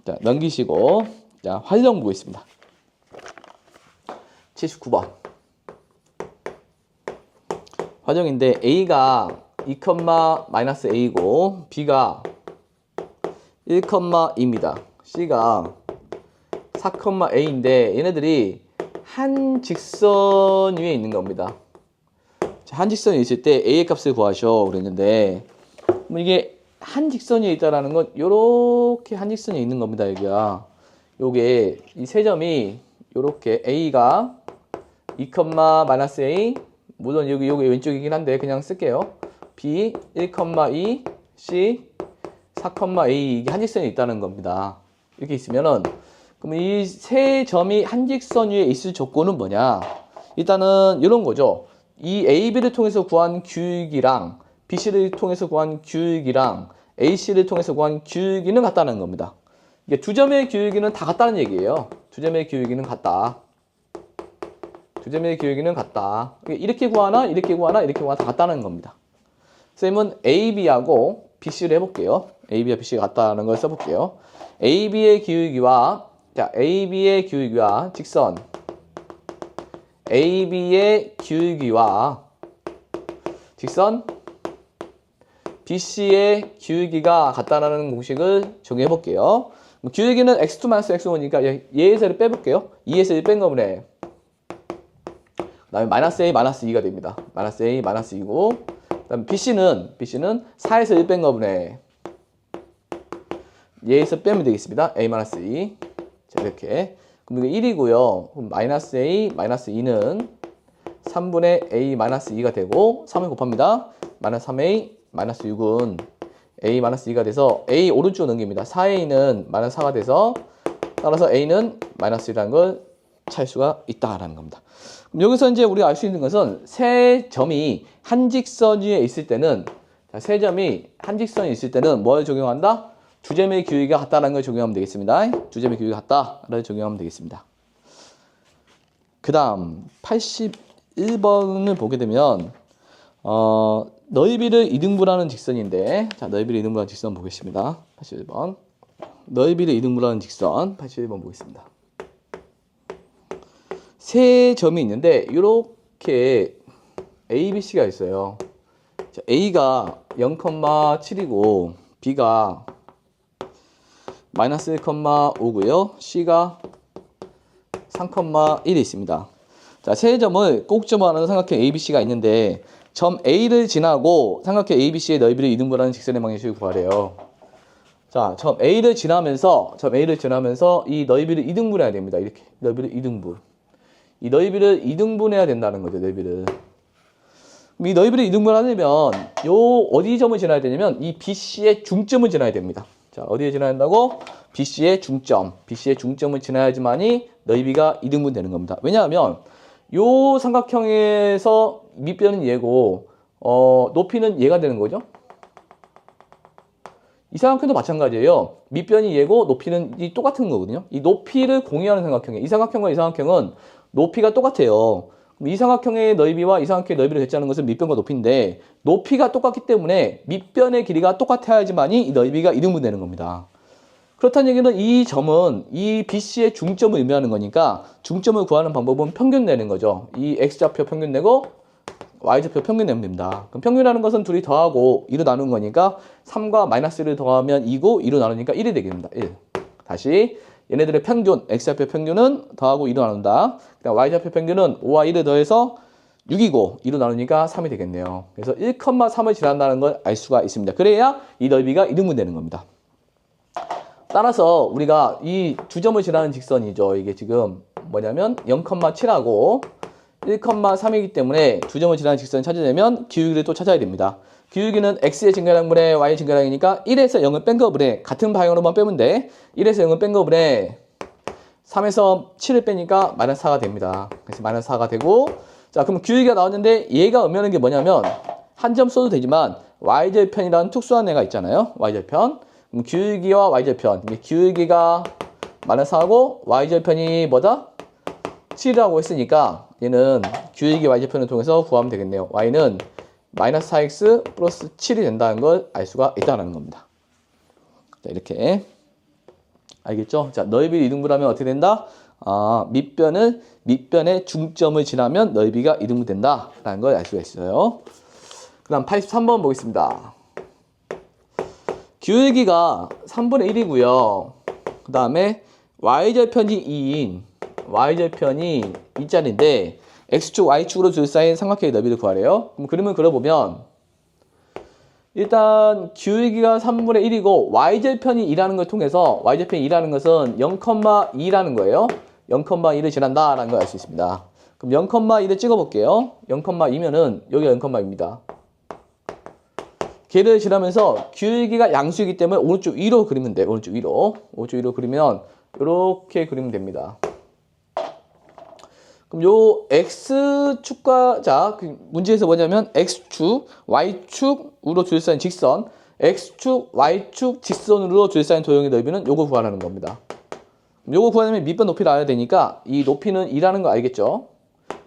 자, 넘기시고, 자, 활용 보겠습니다. 79번. 화정인데 A가 2,-A고 B가 1,2입니다. C가 4,A인데 얘네들이 한 직선 위에 있는 겁니다. 한 직선이 있을 때 A의 값을 구하셔 그랬는데 이게 한 직선 위에 있다라는 건 요렇게 한 직선이 있는 겁니다. 여기가 요게 이 세 점이 요렇게 A가 2,-A 물론 여기 왼쪽이긴 한데 그냥 쓸게요. B 1,2 C 4,A 이게 한직선이 있다는 겁니다. 이렇게 있으면은 그럼 이 세 점이 한직선 위에 있을 조건은 뭐냐? 일단은 이런 거죠. 이 AB를 통해서 구한 규익이랑 BC를 통해서 구한 규익이랑 AC를 통해서 구한 규익이는 같다는 겁니다. 이게 두 점의 규익이는 다 같다는 얘기예요. 두 점의 규익이는 같다. 두 점의 규익이는 같다. 이렇게 구하나 이렇게 구하나 이렇게 구하나 다 같다는 겁니다. 쌤은 AB하고 BC를 해볼게요. AB와 BC가 같다는 걸 써볼게요. AB의 규익이와 AB의 규익이와 직선 AB의 규익이와 직선 BC의 규익이가 같다는 공식을 정의해 볼게요. 규익이는 x2-x1이니까 얘에서 1을 빼볼게요. 2에서 1 뺀 거네. 그 다음에 -a, -2가 됩니다. -a, -2고 그 다음에 BC는 4에서 1 뺀 거네. 얘에서 빼면 되겠습니다. a-2 자 이렇게 그럼 이게 1이고요. 그럼 -a, -2는 3분의 a-2가 되고 3을 곱합니다. -3a, -6은 a-2가 돼서 a 오른쪽 넘깁니다. 4a는 -4가 돼서 따라서 a는 -1이라는 걸 찾을 수가 있다라는 겁니다. 그럼 여기서 이제 우리가 알 수 있는 것은 세 점이 한직선 위에 있을 때는 세 점이 한직선에 있을 때는 뭘 적용한다? 두 점의 규익이 같다는 걸 적용하면 되겠습니다. 두 점의 규익이 같다를 적용하면 되겠습니다. 그 다음 81번을 보게 되면 넓이를 이등분하는 직선인데 자 넓이를 이등분하는 직선 보겠습니다. 81번 넓이를 이등분하는 직선 81번 보겠습니다. 세 점이 있는데 이렇게 A, B, C가 있어요. 자, A가 0,7이고 B가 -1,5고요. C가 3,1이 있습니다. 자, 세 점을 꼭점을 하는 삼각형 ABC가 있는데 점 A를 지나고 삼각형 ABC의 넓이를 이등분하는 직선의 방정식을 구하래요. 자, 점 A를 지나면서 이 넓이를 이등분해야 됩니다. 이렇게 넓이를 이등분. 이 넓이를 이등분해야 된다는 거죠. 넓이를. 이 넓이를 이등분하려면 요 어디 점을 지나야 되냐면 이 BC의 중점을 지나야 됩니다. 자, 어디에 지나야 된다고? BC의 중점. BC의 중점을 지나야지만이 넓이가 이등분 되는 겁니다. 왜냐하면 요 삼각형에서 밑변은 얘고 높이는 얘가 되는 거죠. 이 삼각형도 마찬가지예요. 밑변이 얘고 높이는 이 똑같은 거거든요. 이 높이를 공유하는 삼각형이에요. 이 삼각형과 이 삼각형은 높이가 똑같아요. 이 삼각형의 넓이와 이 삼각형의 넓이를 대체하는 것은 밑변과 높이인데 높이가 똑같기 때문에 밑변의 길이가 똑같아야지만이 이 넓이가 이등분 되는 겁니다. 그렇다는 얘기는 이 점은 이 BC의 중점을 의미하는 거니까 중점을 구하는 방법은 평균 내는 거죠. 이 X좌표 평균 내고 Y좌표 평균 내면 됩니다. 그럼 평균이라는 것은 둘이 더하고 2로 나누는 거니까 3과 -1을 더하면 2고 2로 나누니까 1이 되겠습니다. 1. 다시 얘네들의 평균, X좌표 평균은 더하고 2로 나눈다. 그다음 Y좌표 평균은 5와 1을 더해서 6이고 2로 나누니까 3이 되겠네요. 그래서 1,3을 지난다는 걸 알 수가 있습니다. 그래야 이 넓이가 이등분 되는 겁니다. 따라서 우리가 이 두 점을 지나는 직선이죠. 이게 지금 뭐냐면 0,7하고 1,3이기 때문에 두 점을 지나는 직선을 찾으려면 기울기를 또 찾아야 됩니다. 기울기는 x의 증가량분의 y의 증가량이니까 1에서 0을 뺀 거분에 같은 방향으로만 빼면 돼. 1에서 0을 뺀 거분에 3에서 7을 빼니까 -4가 됩니다. 그래서 -4가 되고 자 그럼 기울기가 나왔는데 얘가 의미하는 게 뭐냐면 한 점 써도 되지만 y절편이라는 특수한 애가 있잖아요. y절편. 그럼 기울기와 y절편. 기울기가 -4고 y절편이 뭐다? 7이라고 했으니까 얘는 기울기 y절편을 통해서 구하면 되겠네요. y는 -4x 플러스 7이 된다는 걸 알 수가 있다는 겁니다. 자, 이렇게 알겠죠? 자, 넓이를 이등분하면 어떻게 된다? 밑변의 중점을 지나면 넓이가 이등분된다 라는 걸 알 수가 있어요. 그 다음 83번 보겠습니다. 기울기가 3분의 1이고요. 그 다음에 y절편이 2인 y절편이 2짜리인데 x축, y축으로 둘사이인 삼각형의 넓이를 구하래요. 그럼 그림을 그려보면 일단 기울기가 3분의 1이고 y절편이 2라는 걸 통해서 y절편이 2라는 것은 0,2라는 거예요. 0,2를 지난다라는 걸 알 수 있습니다. 그럼 0,2를 찍어볼게요. 0,2면은 여기가 0,2입니다. 걔를 지나면서 기울기가 양수이기 때문에 오른쪽 위로 그리면 돼. 오른쪽 위로. 오른쪽 위로 그리면 이렇게 그리면 됩니다. 그럼 요 x축과 자 문제에서 뭐냐면 x축, y축으로 둘러싸인 직선, x축, y축 직선으로 둘러싸인 도형의 넓이는 요거 구하라는 겁니다. 요거 구하려면 밑변 높이를 알아야 되니까 이 높이는 2라는 거 알겠죠?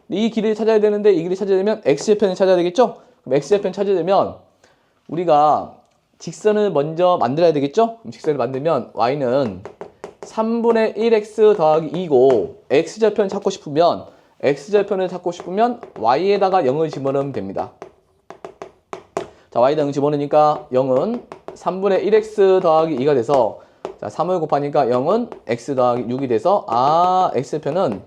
이 길이를 찾아야 되는데 이 길이 찾아야되면 x절편을 찾아야 되겠죠? 그럼 x절편 찾아야되면 우리가 직선을 먼저 만들어야 되겠죠? 그럼 직선을 만들면 y는 3분의 1x 더하기 2고 x절편을 찾고 싶으면 y에다가 0을 집어넣으면 됩니다. 자, y에다 0 집어넣으니까 0은 3분의 1x 더하기 2가 돼서 자, 3을 곱하니까 0은 x 더하기 6이 돼서 x절편은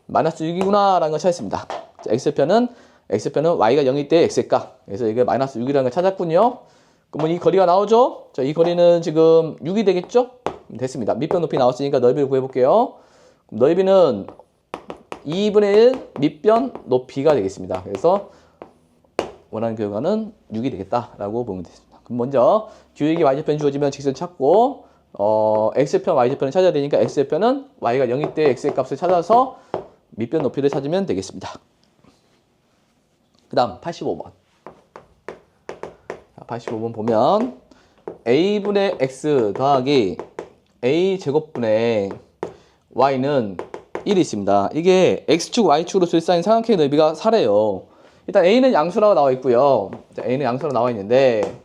마이너스 6이구나 라는 걸 찾았습니다. 자, x절편은 y가 0일 때 x의 값. 그래서 이게 마이너스 6이라는 걸 찾았군요. 그러면 이 거리가 나오죠? 자, 이 거리는 지금 6이 되겠죠? 됐습니다. 밑변 높이 나왔으니까 넓이를 구해볼게요. 넓이는 2분의 1 밑변 높이가 되겠습니다. 그래서 원하는 결과는 6이 되겠다라고 보면 되겠습니다. 그럼 먼저 기울기 y절편 주어지면 직선 찾고 x절편 y절편을 찾아야 되니까 x절편은 y가 0일 때 x의 값을 찾아서 밑변 높이를 찾으면 되겠습니다. 그 다음 85번. 85번 보면 a분의 x 더하기 a제곱분의 y는 1이 있습니다. 이게 x축, y축으로 둘러싸인 삼각형의 넓이가 4래요. 일단 a는 양수라고 나와 있고요. 자, a는 양수라고 나와 있는데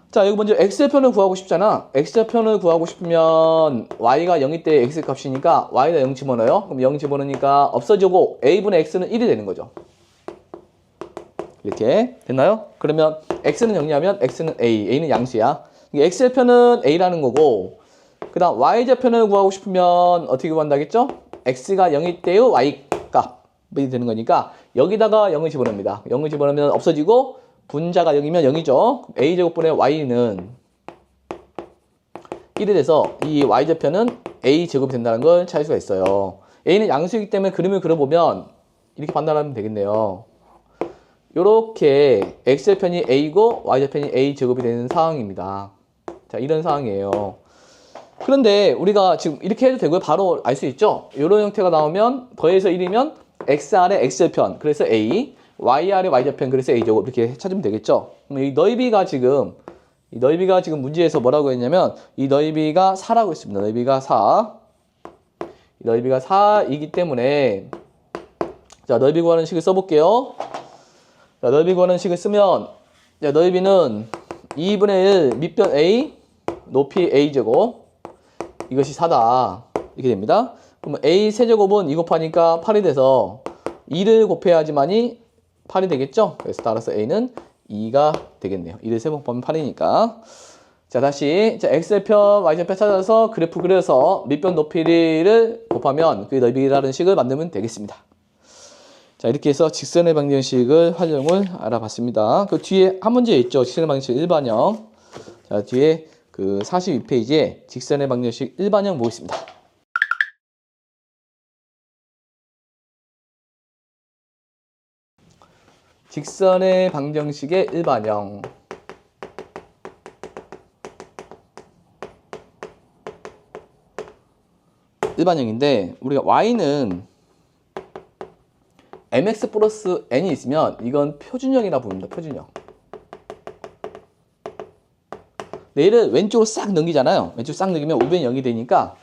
자, 여기 먼저 x절편을 구하고 싶잖아. x절편을 구하고 싶으면 y가 0일 때 x 값이니까 y에다 0 집어넣어요. 그럼 0 집어넣으니까 없어지고 a분의 x는 1이 되는 거죠. 이렇게 됐나요? 그러면 x는 0이냐면 x는 a는 양수야. x절편은 a라는 거고 그 다음 y절편을 구하고 싶으면 어떻게 구한다겠죠? x가 0일 때의 y 값이 되는 거니까 여기다가 0을 집어넣습니다. 0을 집어넣으면 없어지고 분자가 0이면 0이죠. a제곱분의 y는 1이 돼서 이 y절편은 a제곱이 된다는 걸 찾을 수가 있어요. a는 양수이기 때문에 그림을 그려보면 이렇게 판단하면 되겠네요. 요렇게 x절편이 a고 y절편이 a제곱이 되는 상황입니다. 자, 이런 상황이에요. 그런데 우리가 지금 이렇게 해도 되고요. 바로 알 수 있죠. 이런 형태가 나오면 더해서 1이면 xr의 x절편 그래서 a,yr의 y절편 그래서 a제곱 이렇게 찾으면 되겠죠. 그럼 이 넓이가 지금 문제에서 뭐라고 했냐면 이 넓이가 4라고 했습니다. 넓이가 4. 넓이가 4이기 때문에 자, 넓이 구하는 식을 써볼게요. 자, 넓이 구하는 식을 쓰면 자, 넓이는 2분의 1 밑변 a 높이 a제곱 이것이 4다 이렇게 됩니다. 그러면 a 세제곱은 2 곱하니까 8이 돼서 2를 곱해야지만이 8이 되겠죠. 그래서 따라서 a는 2가 되겠네요. 2를 3번 곱하면 8이니까 자, 다시 자, x절편 y절편 찾아서 그래프 그려서 밑변 높이를 곱하면 그 넓이라는 식을 만들면 되겠습니다. 자, 이렇게 해서 직선의 방정식을 활용을 알아봤습니다. 그 뒤에 한 문제 있죠. 직선의 방정식 일반형. 자, 뒤에 그 42페이지에 직선의 방정식 일반형 보겠습니다. 직선의 방정식의 일반형. 일반형인데 우리가 y는 mx 플러스 n이 있으면 이건 표준형이라 부릅니다. 표준형. 얘를 왼쪽으로 싹 넘기잖아요. 왼쪽으로 싹 넘기면 우변이 0이 되니까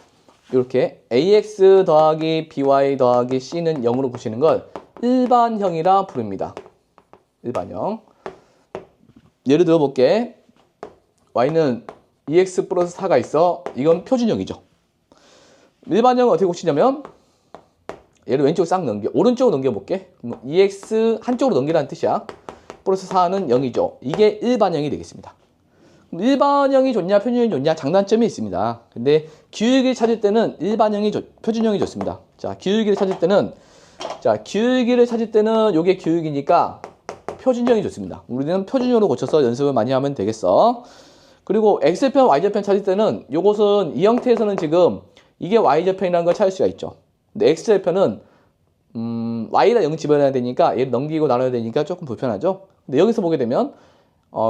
이렇게 ax 더하기 by 더하기 c는 0으로 보시는 걸 일반형이라 부릅니다. 일반형. 예를 들어 볼게. y는 2x 플러스 4가 있어. 이건 표준형이죠. 일반형은 어떻게 고치냐면 얘를 왼쪽 싹 넘겨 오른쪽으로 넘겨볼게. 2x 한쪽으로 넘기라는 뜻이야. 플러스 4는 0이죠. 이게 일반형이 되겠습니다. 일반형이 좋냐 표준형이 좋냐 장단점이 있습니다. 근데 기울기를 찾을 때는 표준형이 좋습니다. 자, 기울기를 찾을 때는 요게 기울기니까 표준형이 좋습니다. 우리는 표준형으로 고쳐서 연습을 많이 하면 되겠어. 그리고 x좌편, y좌편 찾을 때는 요것은 이 형태에서는 지금 이게 y좌편이라는 걸 찾을 수가 있죠. 근데 x좌편은 y에다 0 집어넣어야 되니까 얘를 넘기고 나눠야 되니까 조금 불편하죠. 근데 여기서 보게 되면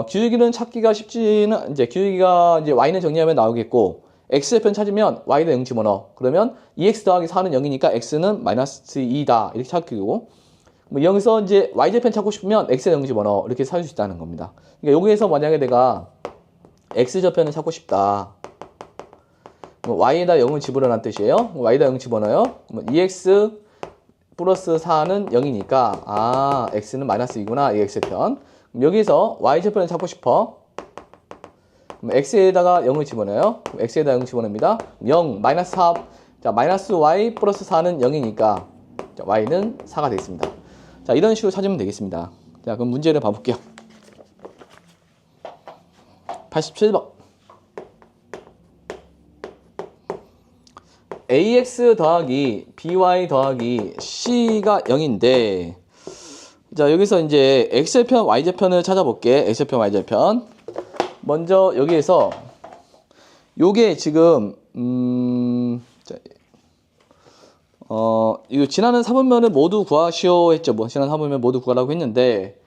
기울기는 찾기가 쉽지는 기울기가 y는 정리하면 나오겠고 x좌편 찾으면 y에다 0 집어넣어. 그러면 2x 더하기 4는 0이니까 x는 마이너스 2다. 이렇게 찾기고 여기서 이제 y좌편 찾고 싶으면 x에 0 집어넣어. 이렇게 찾을 수 있다는 겁니다. 그러니까 여기에서 만약에 내가 x좌편을 찾고 싶다. y에다 0을 집어넣으라는 뜻이에요. y에다 0 집어넣어요. 2x 플러스 4는 0이니까 x는 마이너스 2구나. 이 x좌편. 여기서 y좌편을 찾고 싶어. 그럼 x에다가 0을 집어넣어요. x에다 0 집어넣습니다. 0, 마이너스 4. 자, 마이너스 y 플러스 4는 0이니까 y는 4가 되겠습니다. 자, 이런 식으로 찾으면 되겠습니다. 자, 그럼 문제를 봐볼게요. 87번. ax 더하기 by 더하기 c가 0인데 자, 여기서 이제 x좌편, y좌편을 찾아볼게. x좌편, y좌편. 먼저 여기에서 요게 지금 이거 지나는 사분면을 모두 구하시오 했죠. 지나는 사분면 모두 구하라고 했는데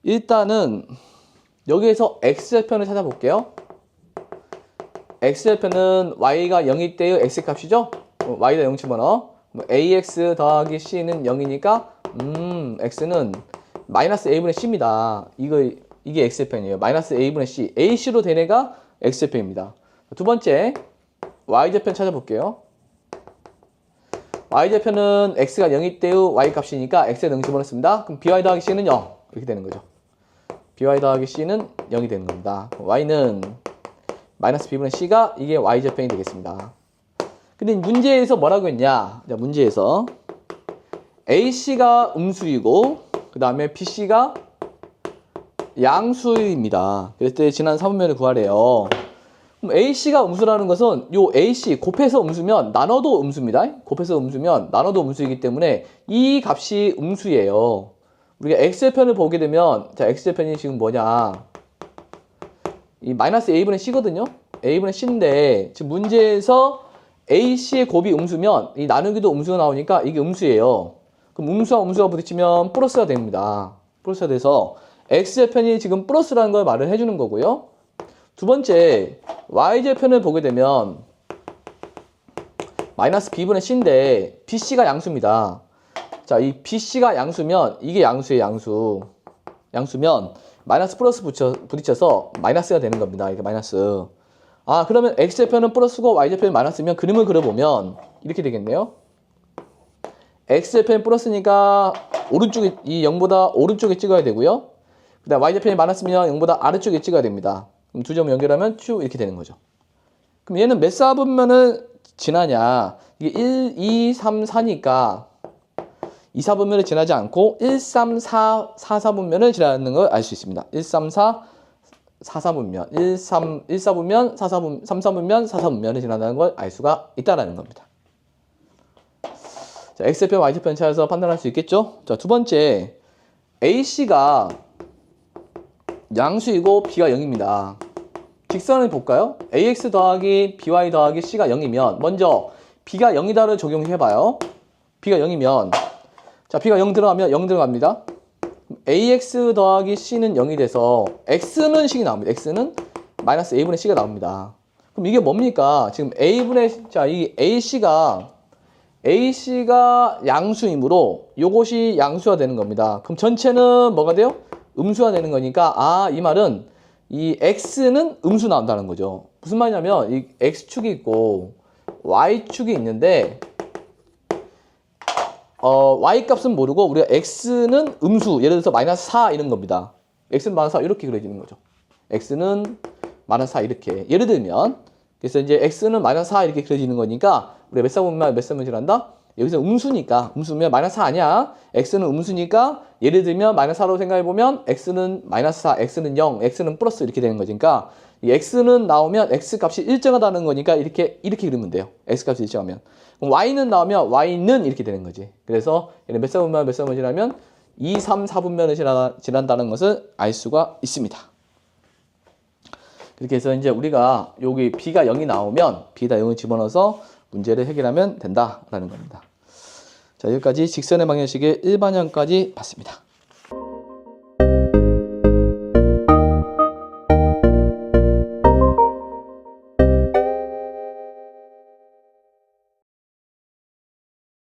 일단은 여기에서 x좌편을 찾아볼게요. x좌편은 y가 0일 때의 x값이죠. y에다 0 집어넣어. ax 더하기 c는 0이니까 x는 마이너스 a분의 c입니다. 이게 x좌편이에요. 마이너스 a분의 c. ac로 된 애가 x좌편입니다. 두 번째 y좌편 찾아볼게요. y좌편은 x가 0일 때의 y값이니까 x에 0 집어넣습니다. 그럼 by 더하기 c는 0 이렇게 되는 거죠. by 더하기 c는 0이 되는 겁니다. y는 마이너스 b분의 c가 이게 y좌편이 되겠습니다. 근데 문제에서 뭐라고 했냐? 자, 문제에서 ac가 음수이고 그 다음에 bc가 양수입니다. 그랬을 때 지난 사분면을 구하래요. 그럼 ac가 음수라는 것은 요 ac 곱해서 음수면 나눠도 음수입니다. 곱해서 음수면 나눠도 음수이기 때문에 이 값이 음수예요. 우리가 x좌편을 보게 되면 자, x좌편이 지금 뭐냐? 이 마이너스 a분의 c거든요. a분의 c인데 지금 문제에서 ac의 곱이 음수면 이 나누기도 음수가 나오니까 이게 음수예요. 그럼 음수와 음수가 부딪히면 플러스가 됩니다. 플러스가 돼서 x좌편이 지금 플러스라는 걸 말을 해주는 거고요. 두 번째 y좌편을 보게 되면 마이너스 b분의 c인데 bc가 양수입니다. 자, 이 bc가 양수면 이게 양수예요. 양수면 마이너스 플러스 부딪혀서 마이너스가 되는 겁니다. 이게 마이너스. 그러면 x좌편은 플러스고 y좌편이 마이너스면 그림을 그려보면 이렇게 되겠네요. x좌편이 플러스니까 오른쪽에 이 0보다 오른쪽에 찍어야 되고요. 그 다음 y좌편이 마이너스면 0보다 아래쪽에 찍어야 됩니다. 그럼 두 점 연결하면 쭉 이렇게 되는 거죠. 그럼 얘는 몇 사분면을 지나냐? 이게 1, 2, 3, 4니까 2, 4분면을 지나지 않고 1, 3, 4, 4, 4분면을 지나는 걸 알 수 있습니다. 1, 3, 4, 4, 4분면, 1, 3, 1, 4분면, 3, 4분면, 4, 4분면을 지나는 걸 알 수가 있다는 겁니다. 자, x좌편, y좌편 찾아서 판단할 수 있겠죠? 자, 두 번째, ac가 양수이고 b가 0입니다. 직선을 볼까요? ax 더하기 by 더하기 c가 0이면 먼저 b가 0이다를 적용해봐요. b가 0이면 자, b가 0 들어가면 0 들어갑니다. ax 더하기 c는 0이 돼서 x는 식이 나옵니다. x는 마이너스 a분의 c가 나옵니다. 그럼 이게 뭡니까? 지금 이 ac가 양수이므로 요것이 양수가 되는 겁니다. 그럼 전체는 뭐가 돼요? 음수가 되는 거니까 이 말은 이 x는 음수 나온다는 거죠. 무슨 말이냐면 이 x축이 있고 y축이 있는데 y값은 모르고 우리가 x는 음수, 예를 들어서 마이너스 4 이런 겁니다. x는 마이너스 4 이렇게 그려지는 거죠. x는 마이너스 4 이렇게. 예를 들면 그래서 이제 x는 마이너스 4 이렇게 그려지는 거니까 우리가 몇 사분면 몇 사분면이란다? 여기서 음수니까 음수면 마이너스 4 아니야. x는 음수니까 예를 들면 마이너스 4로 생각해보면 x는 마이너스 4, x는 0, x는 플러스 이렇게 되는 거니까 이 x는 나오면 x 값이 일정하다는 거니까 이렇게 그리면 돼요. x 값이 일정하면. 그럼 y는 나오면 y는 이렇게 되는 거지. 그래서 얘는 몇 사분면 몇 사분면이라면 2, 3, 4분면을 지난다는 것을 알 수가 있습니다. 그렇게 해서 이제 우리가 여기 b가 0이 나오면 b에다 0을 집어넣어서 문제를 해결하면 된다라는 겁니다. 자, 여기까지 직선의 방정식의 일반형까지 봤습니다.